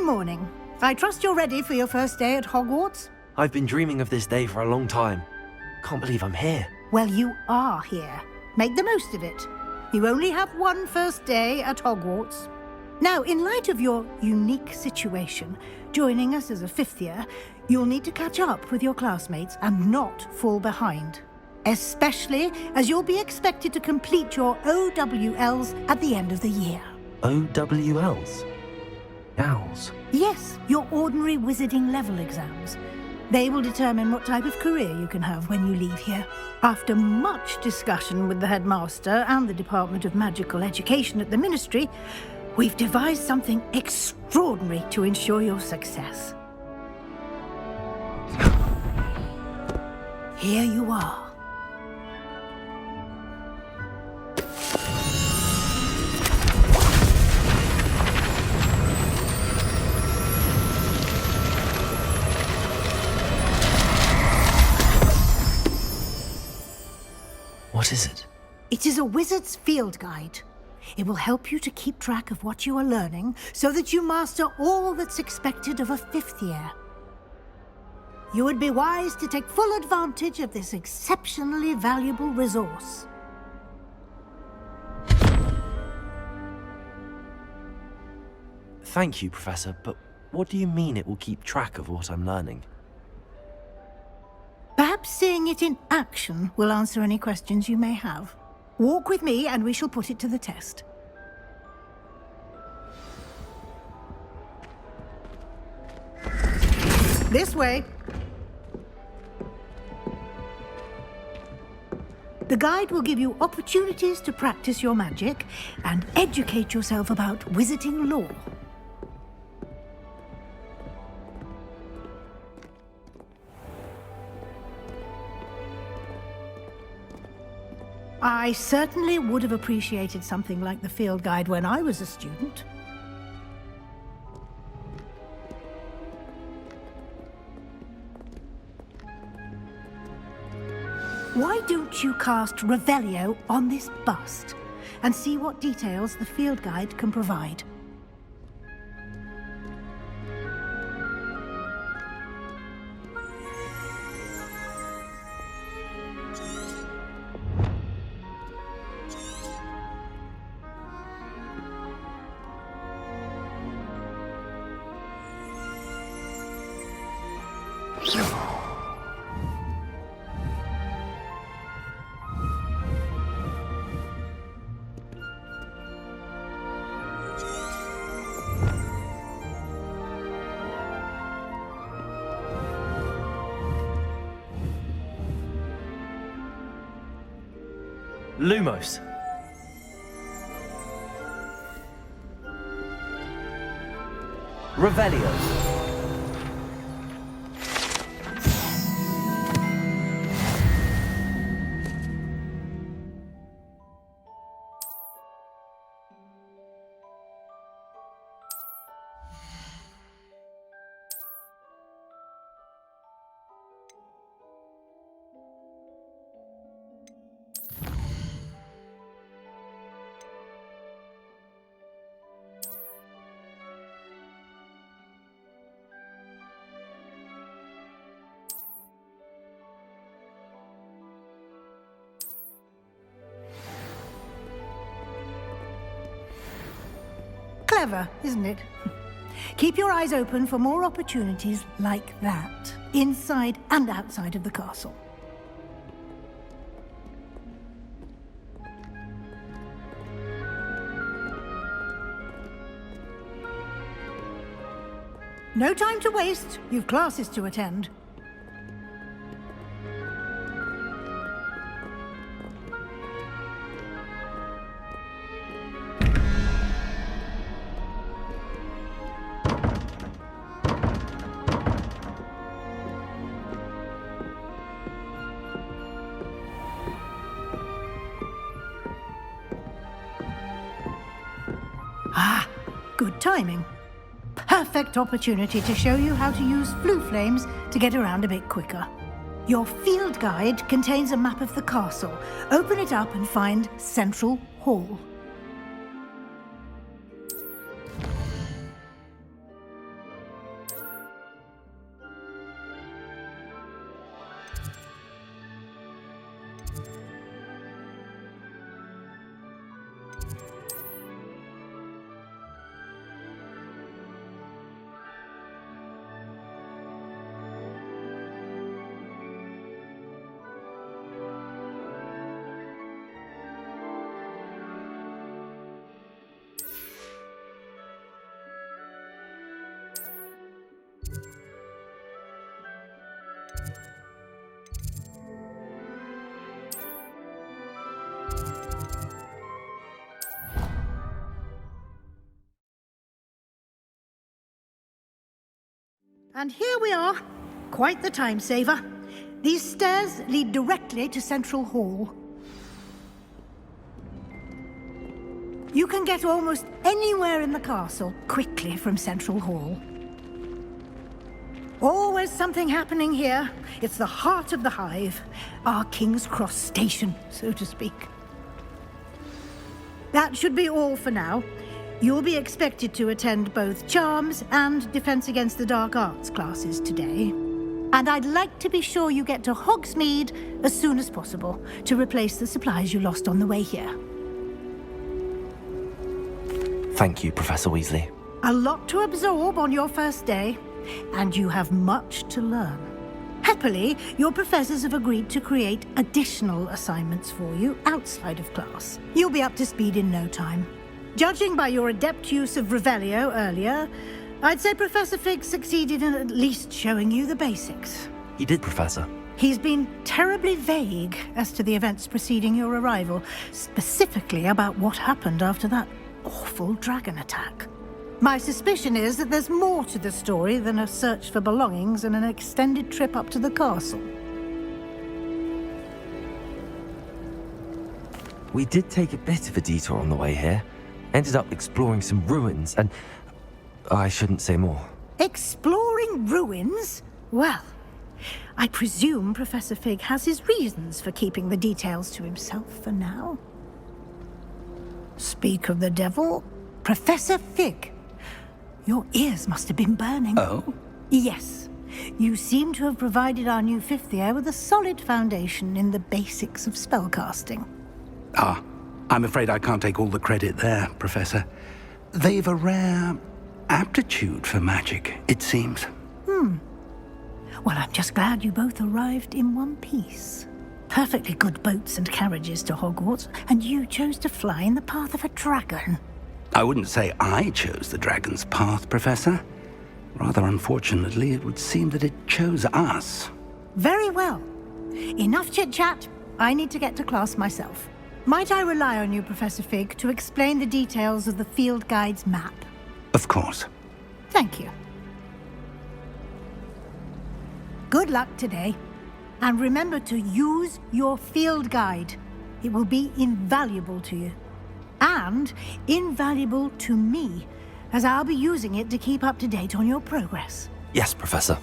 Good morning. I trust you're ready for your first day at Hogwarts? I've been dreaming of this day for a long time. Can't believe I'm here. Well, you are here. Make the most of it. You only have one first day at Hogwarts. Now, in light of your unique situation, joining us as a fifth year, you'll need to catch up with your classmates and not fall behind. Especially as you'll be expected to complete your OWLs at the end of the year. OWLs? Owls? Yes, your ordinary wizarding level exams. They will determine what type of career you can have when you leave here. After much discussion with the headmaster and the Department of Magical Education at the Ministry, we've devised something extraordinary to ensure your success. Here you are. What is it? It is a wizard's field guide. It will help you to keep track of what you are learning so that you master all that's expected of a fifth year. You would be wise to take full advantage of this exceptionally valuable resource. Thank you, Professor, but what do you mean it will keep track of what I'm learning? Perhaps seeing it in action will answer any questions you may have. Walk with me and we shall put it to the test. This way. The guide will give you opportunities to practice your magic and educate yourself about wizarding lore. I certainly would have appreciated something like the field guide when I was a student. Why don't you cast Revelio on this bust and see what details the field guide can provide? Lumos. Revelio. Clever, isn't it? Keep your eyes open for more opportunities like that, inside and outside of the castle. No time to waste. You've classes to attend. Ah, good timing. Perfect opportunity to show you how to use flue flames to get around a bit quicker. Your field guide contains a map of the castle. Open it up and find Central Hall. And here we are. Quite the time saver. These stairs lead directly to Central Hall. You can get almost anywhere in the castle quickly from Central Hall. Always something happening here. It's the heart of the Hive, our King's Cross station, so to speak. That should be all for now. You'll be expected to attend both Charms and Defense Against the Dark Arts classes today. And I'd like to be sure you get to Hogsmeade as soon as possible to replace the supplies you lost on the way here. Thank you, Professor Weasley. A lot to absorb on your first day, and you have much to learn. Happily, your professors have agreed to create additional assignments for you outside of class. You'll be up to speed in no time. Judging by your adept use of Revelio earlier, I'd say Professor Fig succeeded in at least showing you the basics. He did, Professor. He's been terribly vague as to the events preceding your arrival, specifically about what happened after that awful dragon attack. My suspicion is that there's more to the story than a search for belongings and an extended trip up to the castle. We did take a bit of a detour on the way here. Ended up exploring some ruins and... I shouldn't say more. Exploring ruins? Well, I presume Professor Fig has his reasons for keeping the details to himself for now. Speak of the devil, Professor Fig. Your ears must have been burning. Oh? Yes. You seem to have provided our new fifth year with a solid foundation in the basics of spellcasting. Ah, I'm afraid I can't take all the credit there, Professor. They've a rare aptitude for magic, it seems. Well, I'm just glad you both arrived in one piece. Perfectly good boats and carriages to Hogwarts, and you chose to fly in the path of a dragon. I wouldn't say I chose the dragon's path, Professor. Rather unfortunately, it would seem that it chose us. Very well. Enough chit-chat. I need to get to class myself. Might I rely on you, Professor Fig, to explain the details of the field guide's map? Of course. Thank you. Good luck today. And remember to use your field guide. It will be invaluable to you. And invaluable to me, as I'll be using it to keep up to date on your progress. Yes, Professor.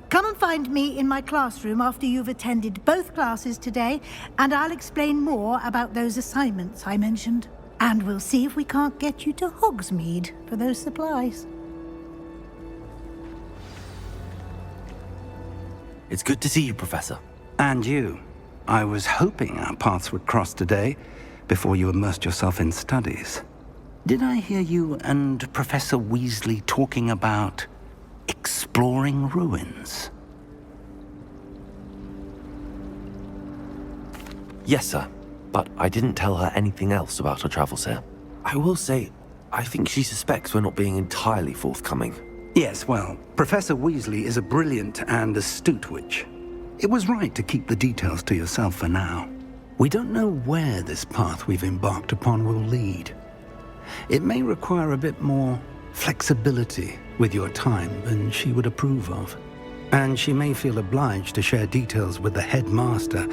Come and find me in my classroom after you've attended both classes today, and I'll explain more about those assignments I mentioned. And we'll see if we can't get you to Hogsmeade for those supplies. It's good to see you, Professor. And you. I was hoping our paths would cross today, before you immersed yourself in studies. Did I hear you and Professor Weasley talking about exploring ruins? Yes, sir. But I didn't tell her anything else about her travels here. I will say, I think she suspects we're not being entirely forthcoming. Yes, well, Professor Weasley is a brilliant and astute witch. It was right to keep the details to yourself for now. We don't know where this path we've embarked upon will lead. It may require a bit more flexibility with your time than she would approve of. And she may feel obliged to share details with the headmaster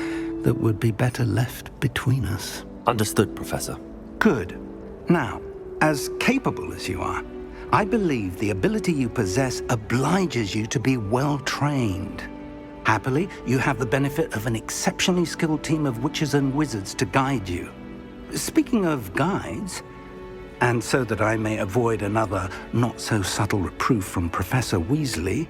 that would be better left between us. Understood, Professor. Good. Now, as capable as you are, I believe the ability you possess obliges you to be well trained. Happily, you have the benefit of an exceptionally skilled team of witches and wizards to guide you. Speaking of guides, and so that I may avoid another not-so-subtle reproof from Professor Weasley,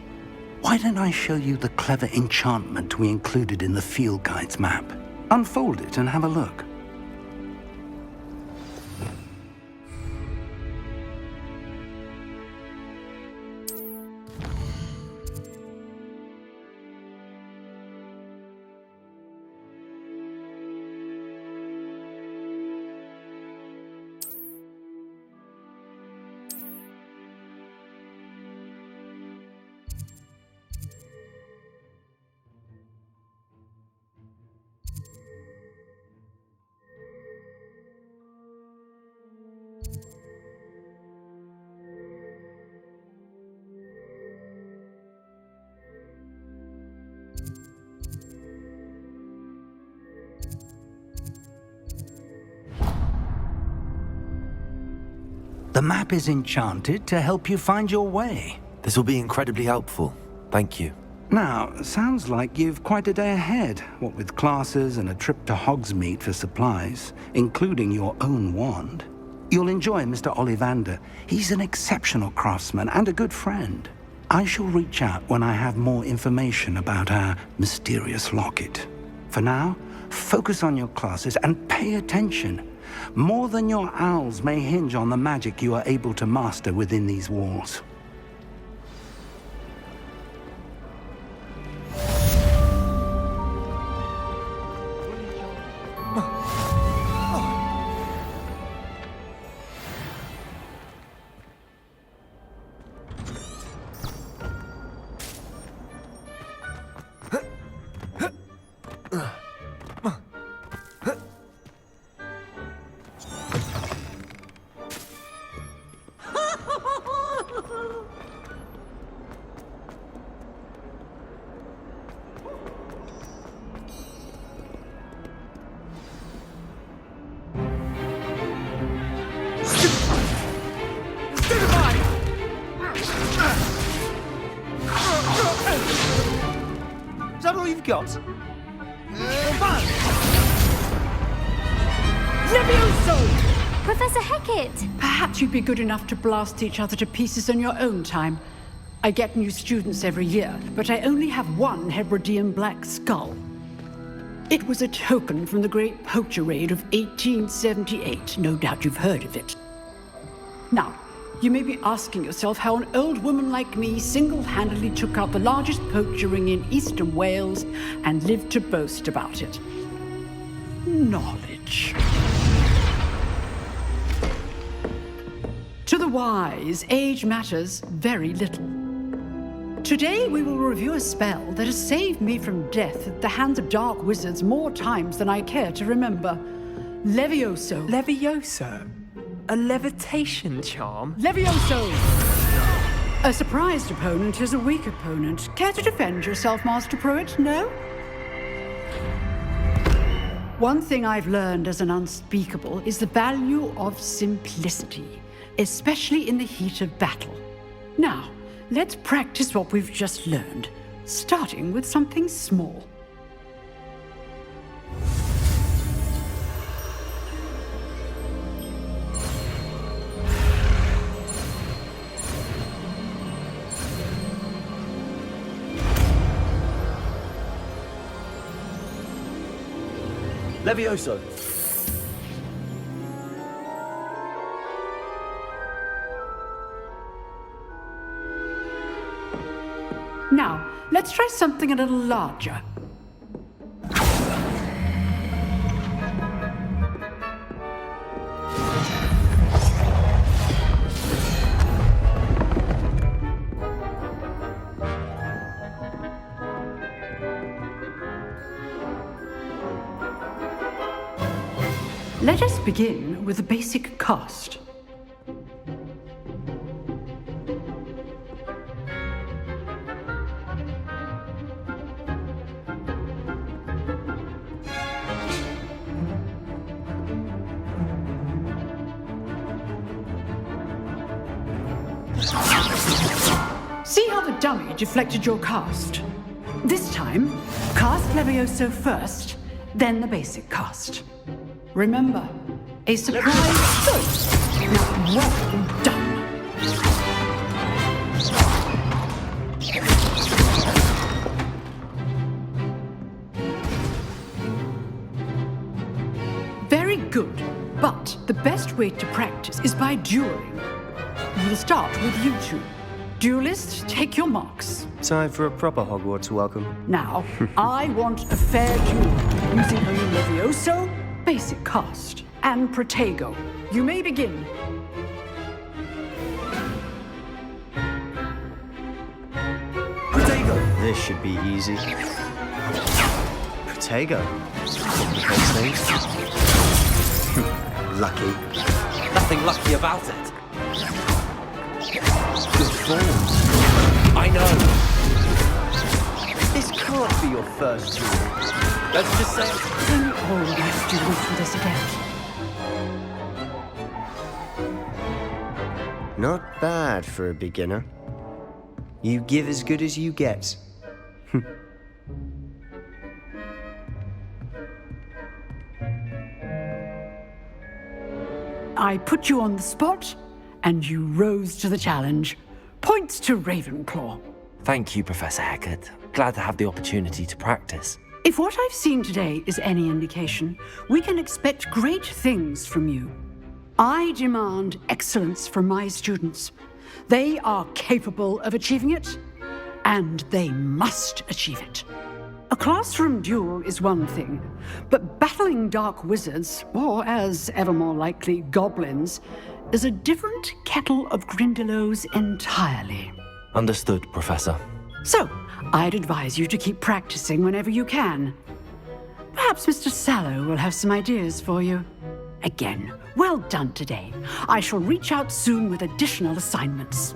why don't I show you the clever enchantment we included in the field guide's map? Unfold it and have a look. The map is enchanted to help you find your way. This will be incredibly helpful. Thank you. Now, sounds like you've quite a day ahead, what with classes and a trip to Hogsmeade for supplies, including your own wand. You'll enjoy Mr. Ollivander. He's an exceptional craftsman and a good friend. I shall reach out when I have more information about our mysterious locket. For now, focus on your classes and pay attention. More than your owls may hinge on the magic you are able to master within these walls. Is that all you've got? Levioso! Professor Hecat! Perhaps you'd be good enough to blast each other to pieces in your own time. I get new students every year, but I only have one Hebridean black skull. It was a token from the Great Poacher Raid of 1878. No doubt you've heard of it. Now, you may be asking yourself how an old woman like me single-handedly took out the largest poacher ring in eastern Wales and lived to boast about it. Knowledge. To the wise, age matters very little. Today we will review a spell that has saved me from death at the hands of dark wizards more times than I care to remember. Levioso. Levioso? A levitation charm? Levioso! A surprised opponent is a weak opponent. Care to defend yourself, Master Pruitt? No? One thing I've learned as an unspeakable is the value of simplicity, especially in the heat of battle. Now, let's practice what we've just learned, starting with something small. Levioso. Now, let's try something a little larger. Let us begin with the basic cast. See how the dummy deflected your cast? This time, cast Levioso first, then the basic cast. Remember, a surprise first. Now, well done. Very good, but the best way to practice is by dueling. We'll start with you two. Duelists, take your marks. Time for a proper Hogwarts welcome. Now, I want a fair duel, using only Levioso, basic cast, and Protego. You may begin. Protego! This should be easy. Protego. Lucky. Nothing lucky about it. Good form. I know. This can't be your first duel. Let's just say Then all have to do for this event. Not bad for a beginner. You give as good as you get. I put you on the spot, and you rose to the challenge. Points to Ravenclaw. Thank you, Professor Hecat. Glad to have the opportunity to practice. If what I've seen today is any indication, we can expect great things from you. I demand excellence from my students. They are capable of achieving it, and they must achieve it. A classroom duel is one thing, but battling dark wizards, or as ever more likely, goblins, is a different kettle of Grindylows entirely. Understood, Professor. So, I'd advise you to keep practicing whenever you can. Perhaps Mr. Sallow will have some ideas for you. Again, well done today. I shall reach out soon with additional assignments.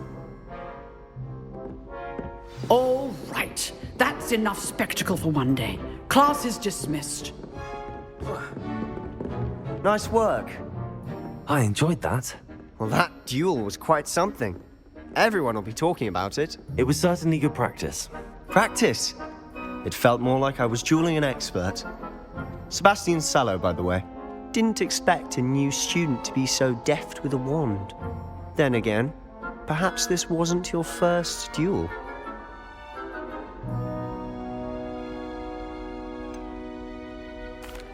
All right. That's enough spectacle for one day. Class is dismissed. Nice work. I enjoyed that. Well, that duel was quite something. Everyone will be talking about it. It was certainly good practice. Practice? It felt more like I was dueling an expert. Sebastian Sallow, by the way. Didn't expect a new student to be so deft with a wand. Then again, perhaps this wasn't your first duel.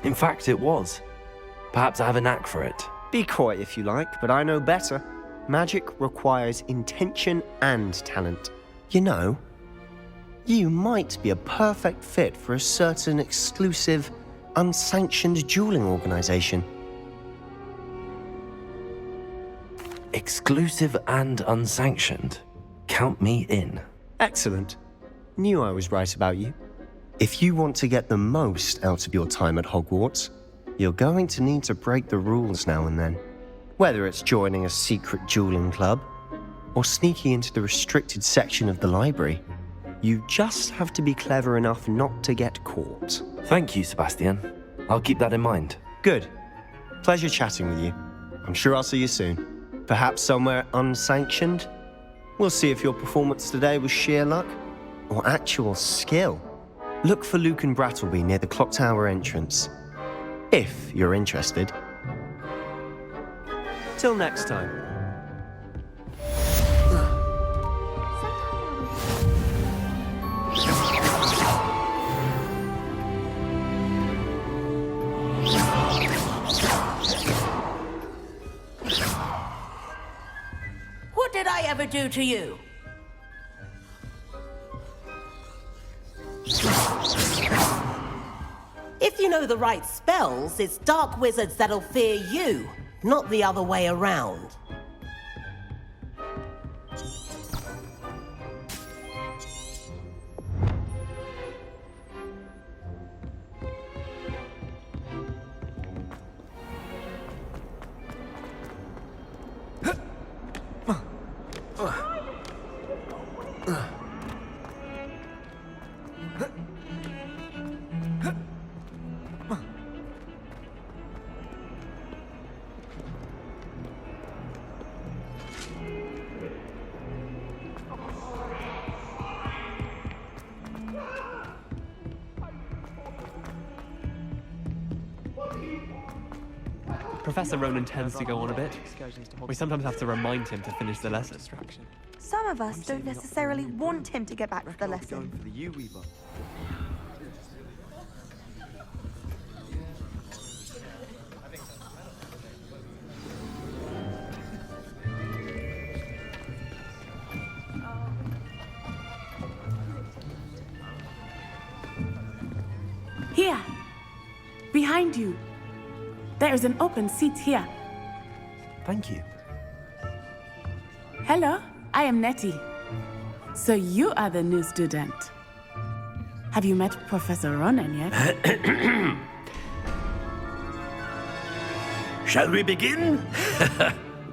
In fact, it was. Perhaps I have a knack for it. Be coy if you like, but I know better. Magic requires intention and talent. You know, you might be a perfect fit for a certain exclusive, unsanctioned dueling organization. Exclusive and unsanctioned. Count me in. Excellent. Knew I was right about you. If you want to get the most out of your time at Hogwarts, you're going to need to break the rules now and then. Whether it's joining a secret dueling club, or sneaking into the restricted section of the library, you just have to be clever enough not to get caught. Thank you, Sebastian. I'll keep that in mind. Good. Pleasure chatting with you. I'm sure I'll see you soon. Perhaps somewhere unsanctioned? We'll see if your performance today was sheer luck, or actual skill. Look for Luke and Brattleby near the clock tower entrance. If you're interested. Till next time. What did I ever do to you? If you know the right spells, it's dark wizards that'll fear you, not the other way around. Professor Ronan tends to go on a bit. We sometimes have to remind him to finish the lesson. Some of us don't necessarily want him to get back to the lesson. Here, behind you. There is an open seat here. Thank you. Hello, I am Nettie. So you are the new student. Have you met Professor Ronan yet? Shall we begin?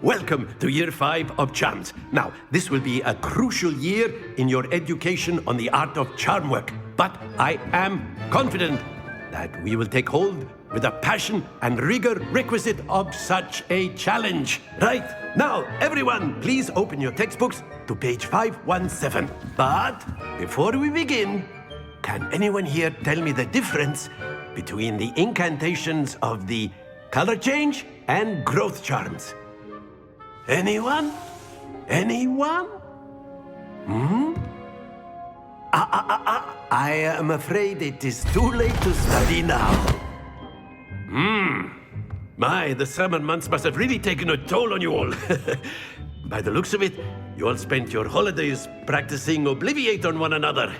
Welcome to Year 5 of Charms. Now, this will be a crucial year in your education on the art of charm work, but I am confident that we will take hold with the passion and rigor requisite of such a challenge. Right, now, everyone, please open your textbooks to page 517. But before we begin, can anyone here tell me the difference between the incantations of the color change and growth charms? Anyone? Anyone? I am afraid it is too late to study now. My, the summer months must have really taken a toll on you all. By the looks of it, you all spent your holidays practicing Obliviate on one another.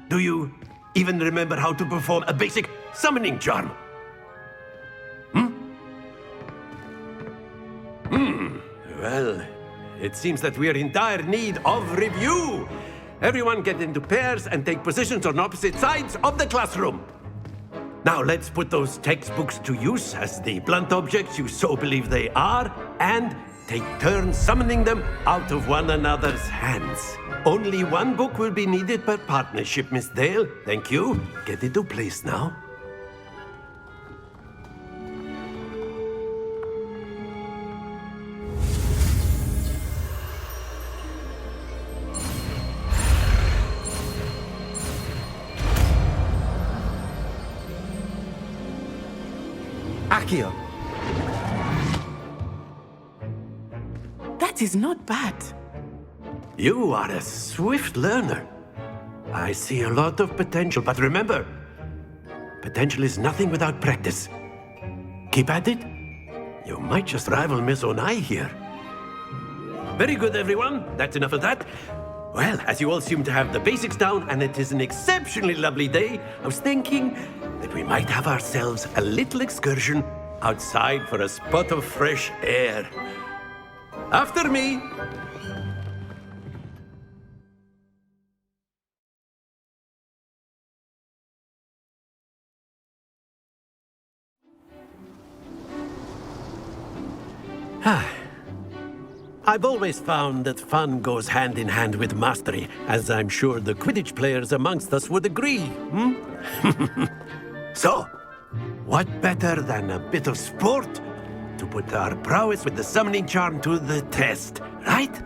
Do you even remember how to perform a basic summoning charm? Well, it seems that we are in dire need of review. Everyone get into pairs and take positions on opposite sides of the classroom. Now let's put those textbooks to use as the blunt objects you so believe they are, and take turns summoning them out of one another's hands. Only one book will be needed per partnership, Miss Dale. Thank you. Get into place now. Accio! That is not bad. You are a swift learner. I see a lot of potential, but remember, potential is nothing without practice. Keep at it. You might just rival Miss Onai here. Very good, everyone. That's enough of that. Well, as you all seem to have the basics down, and it is an exceptionally lovely day, I was thinking that we might have ourselves a little excursion outside for a spot of fresh air. After me. I've always found that fun goes hand in hand with mastery, as I'm sure the Quidditch players amongst us would agree. So, what better than a bit of sport to put our prowess with the summoning charm to the test, right?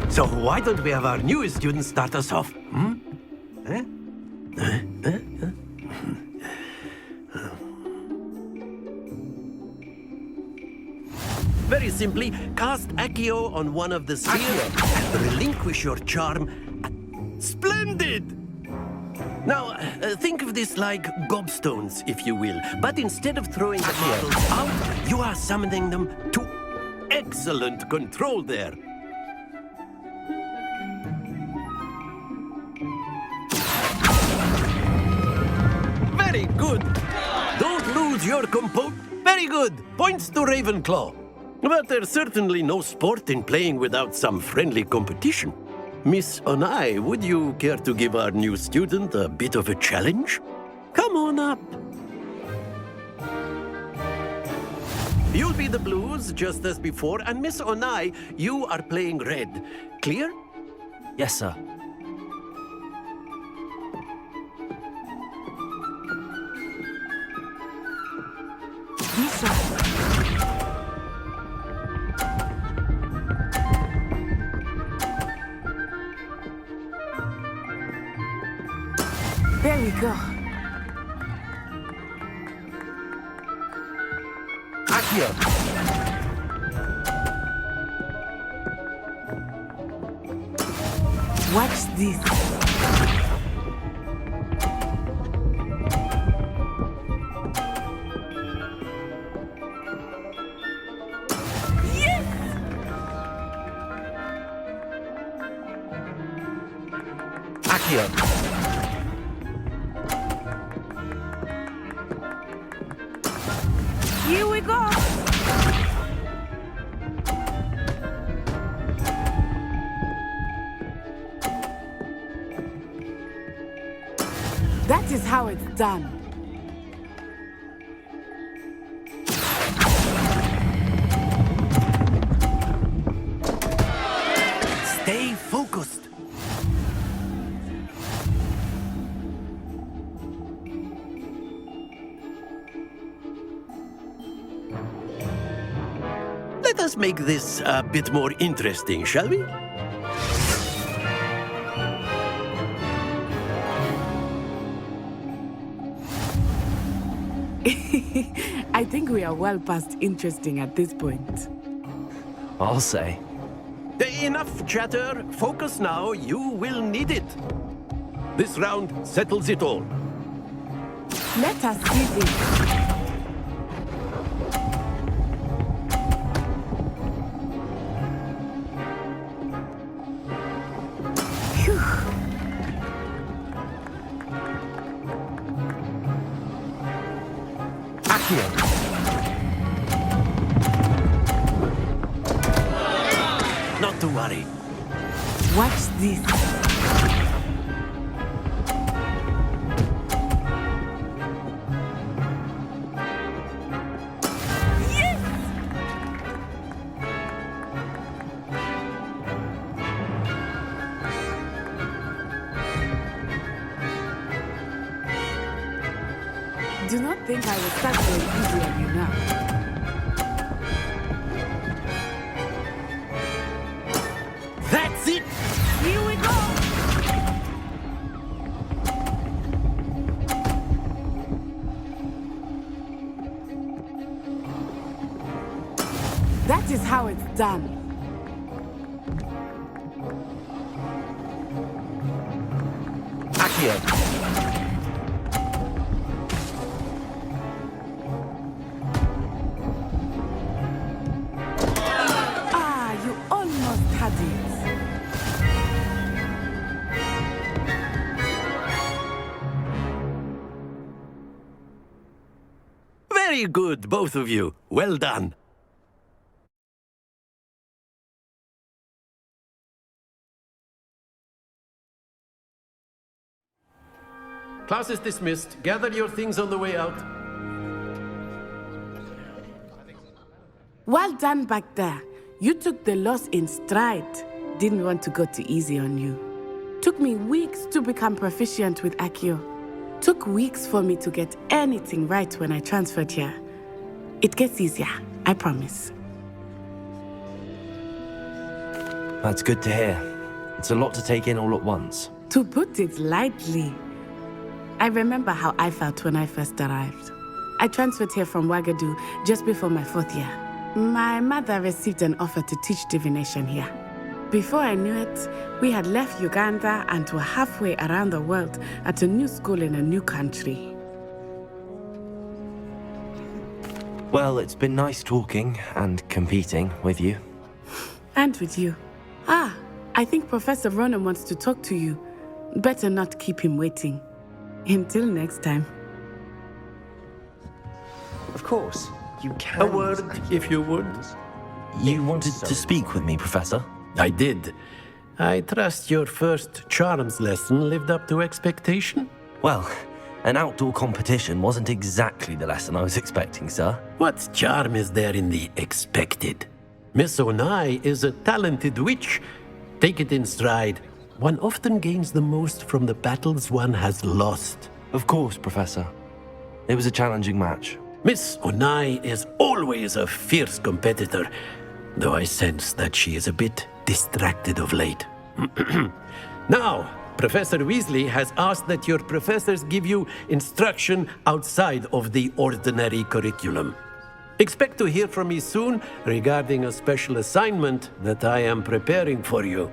So why don't we have our newest student start us off? Very simply, cast Accio on one of the spheres and relinquish your charm. Splendid! Now, think of this like gobstones, if you will. But instead of throwing the marbles out, you are summoning them to excellent control there. Very good. Don't lose your composure. Very good. Points to Ravenclaw. But there's certainly no sport in playing without some friendly competition. Miss Onai, would you care to give our new student a bit of a challenge? Come on up. You'll be the blues, just as before, and Miss Onai, you are playing red. Clear? Yes, sir. There we go. Accio! Watch this. Yes! Accio! Here we go. That is how it's done. let us make this a bit more interesting, shall we? I think we are well past interesting at this point. I'll say. Enough chatter. Focus now. You will need it. This round settles it all. Let us see this. Not to worry. Watch this. Do not think I will start going easy on you now. That's it! Here we go! That is how it's done. Accio. Very good, both of you. Well done. Class is dismissed. Gather your things on the way out. Well done back there. You took the loss in stride. Didn't want to go too easy on you. Took me weeks to become proficient with Accio. Took weeks for me to get anything right when I transferred here. It gets easier, I promise. That's good to hear. It's a lot to take in all at once. To put it lightly, I remember how I felt when I first arrived. I transferred here from Ouagadougou just before my 4th year. My mother received an offer to teach divination here. Before I knew it, we had left Uganda and were halfway around the world at a new school in a new country. Well, it's been nice talking and competing with you. And with you. Ah, I think Professor Ronan wants to talk to you. Better not keep him waiting. Until next time. Of course, you can. A word, if you would. You wanted to speak with me, Professor? I did. I trust your first charms lesson lived up to expectation? Well, an outdoor competition wasn't exactly the lesson I was expecting, sir. What charm is there in the expected? Miss Onai is a talented witch. Take it in stride. One often gains the most from the battles one has lost. Of course, Professor. It was a challenging match. Miss Onai is always a fierce competitor, though I sense that she is a bit distracted of late. Now, Professor Weasley has asked that your professors give you instruction outside of the ordinary curriculum. Expect to hear from me soon regarding a special assignment that I am preparing for you.